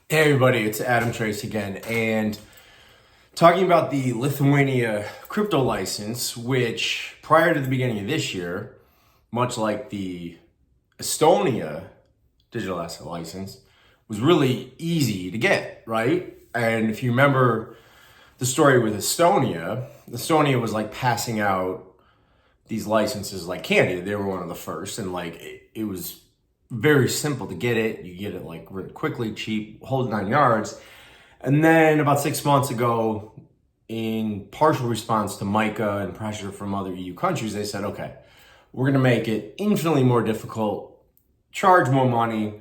Hey everybody, it's Tracy again, and talking about the Lithuania crypto license, which prior to the beginning of this year, much like the Estonia digital asset license, was really easy to get, right? And if you remember the story with Estonia was like passing out these licenses like candy. They were one of the first, and it was very simple to get it. You get it like really quickly, cheap, hold 9 yards. And then about 6 months ago, in partial response to MICA and pressure from other EU countries, they said, okay, we're going to make it infinitely more difficult, charge more money,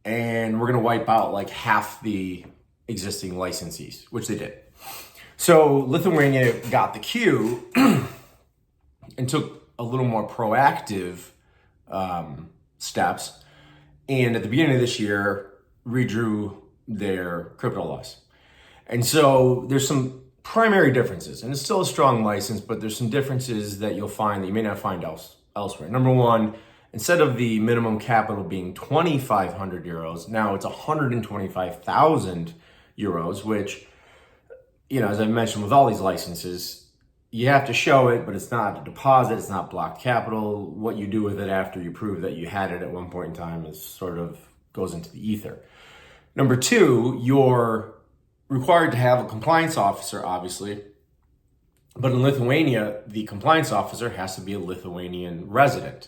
and we're going to wipe out like half the existing licensees, which they did. So Lithuania got the cue and took a little more proactive steps. And at the beginning of this year, redrew their crypto laws. And so there's some primary differences, and it's still a strong license, but there's some differences that you'll find that you may not find elsewhere. Number one, instead of the minimum capital being 2,500 euros, now it's 125,000 euros, which, as I mentioned with all these licenses, you have to show it, but it's not a deposit, it's not blocked capital. What you do with it after you prove that you had it at one point in time is sort of goes into the ether. Number two, you're required to have a compliance officer, obviously, but in Lithuania, the compliance officer has to be a Lithuanian resident.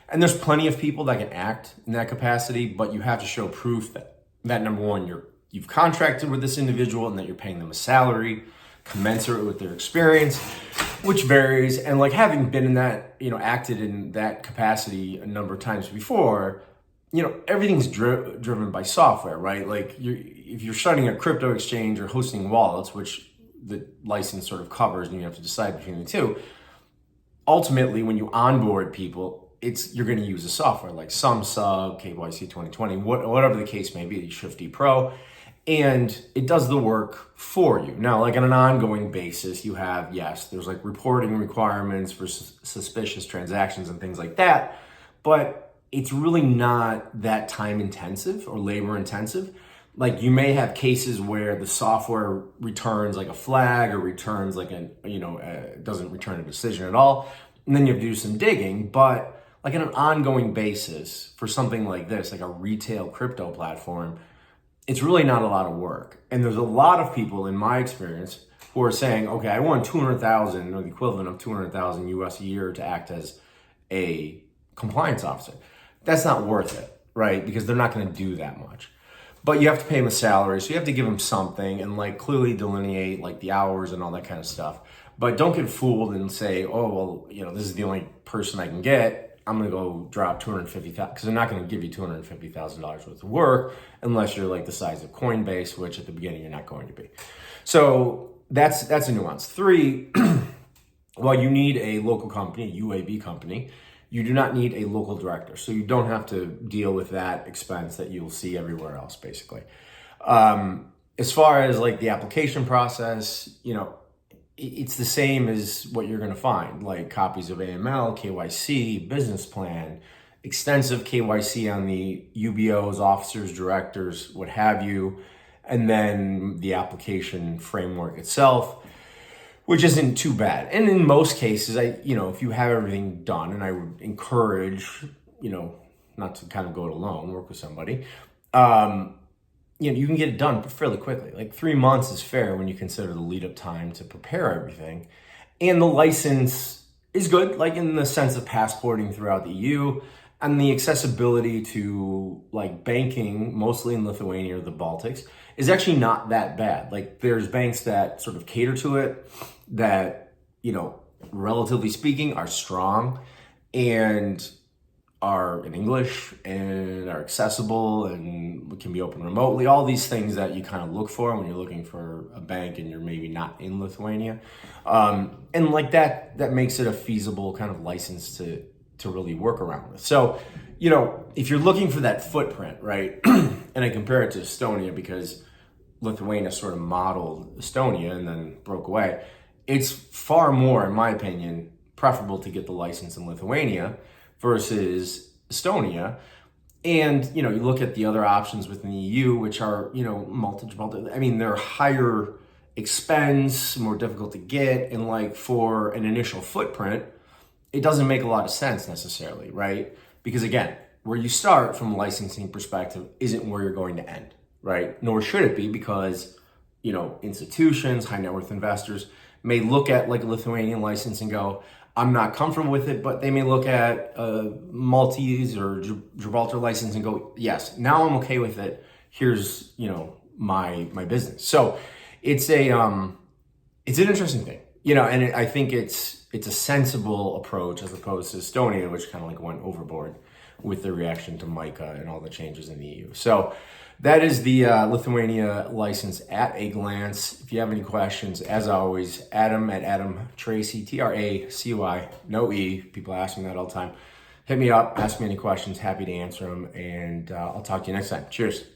And there's plenty of people that can act in that capacity, but you have to show proof that number one, you've contracted with this individual and that you're paying them a salary commensurate with their experience, which varies. And like having been in that, acted in that capacity a number of times before, everything's driven by software, right? Like if you're starting a crypto exchange or hosting wallets, which the license sort of covers, and you have to decide between the two, ultimately when you onboard people, you're going to use a software like SumSub, KYC 2020, whatever the case may be, Shifty Pro, and it does the work for you. Now, like on an ongoing basis, you have, there's like reporting requirements for suspicious transactions and things like that, but it's really not that time intensive or labor intensive. Like you may have cases where the software returns like a flag or returns like doesn't return a decision at all. And then you have to do some digging, but like on an ongoing basis for something like this, like a retail crypto platform, it's really not a lot of work. And there's a lot of people in my experience who are saying, okay, I want 200,000 or the equivalent of 200,000 US a year to act as a compliance officer. That's not worth it, right? Because they're not going to do that much. But you have to pay them a salary, so you have to give them something and like clearly delineate like the hours and all that kind of stuff. But don't get fooled and say, oh, well, this is the only person I can get. I'm going to go drop 250,000 because they're not going to give you $250,000 worth of work unless you're like the size of Coinbase, which at the beginning you're not going to be. So that's a nuance. Three, while you need a local company, UAB company, you do not need a local director. So you don't have to deal with that expense that you'll see everywhere else, basically. As far as like the application process, it's the same as what you're going to find, like copies of AML, KYC, business plan, extensive KYC on the UBOs, officers, directors, what have you, and then the application framework itself, which isn't too bad. And in most cases, if you have everything done, and I would encourage, not to kind of go it alone, work with somebody, you can get it done fairly quickly. Like 3 months is fair when you consider the lead up time to prepare everything. And the license is good, like in the sense of passporting throughout the EU and the accessibility to like banking, mostly in Lithuania or the Baltics, is actually not that bad. Like there's banks that sort of cater to it that, relatively speaking are strong and are in English and are accessible and can be open remotely, all these things that you kind of look for when you're looking for a bank and you're maybe not in Lithuania. And like that makes it a feasible kind of license to really work around with. So, if you're looking for that footprint, right, and I compare it to Estonia because Lithuania sort of modeled Estonia and then broke away, it's far more, in my opinion, preferable to get the license in Lithuania versus Estonia. And, you look at the other options within the EU, which are, they're higher expense, more difficult to get. And like for an initial footprint, it doesn't make a lot of sense necessarily, right? Because again, where you start from a licensing perspective isn't where you're going to end, right? Nor should it be, because, institutions, high net worth investors may look at like a Lithuanian license and go, I'm not comfortable with it, but they may look at Maltese or Gibraltar license and go, yes, now I'm okay with it. Here's, my business. So it's an interesting thing, and I think it's a sensible approach as opposed to Estonia, which kind of like went overboard with the reaction to MICA and all the changes in the EU. So that is the Lithuania license at a glance. If you have any questions, as always, Adam at Adam Tracy, Tracy, no E. People ask me that all the time. Hit me up, ask me any questions. Happy to answer them. And I'll talk to you next time. Cheers.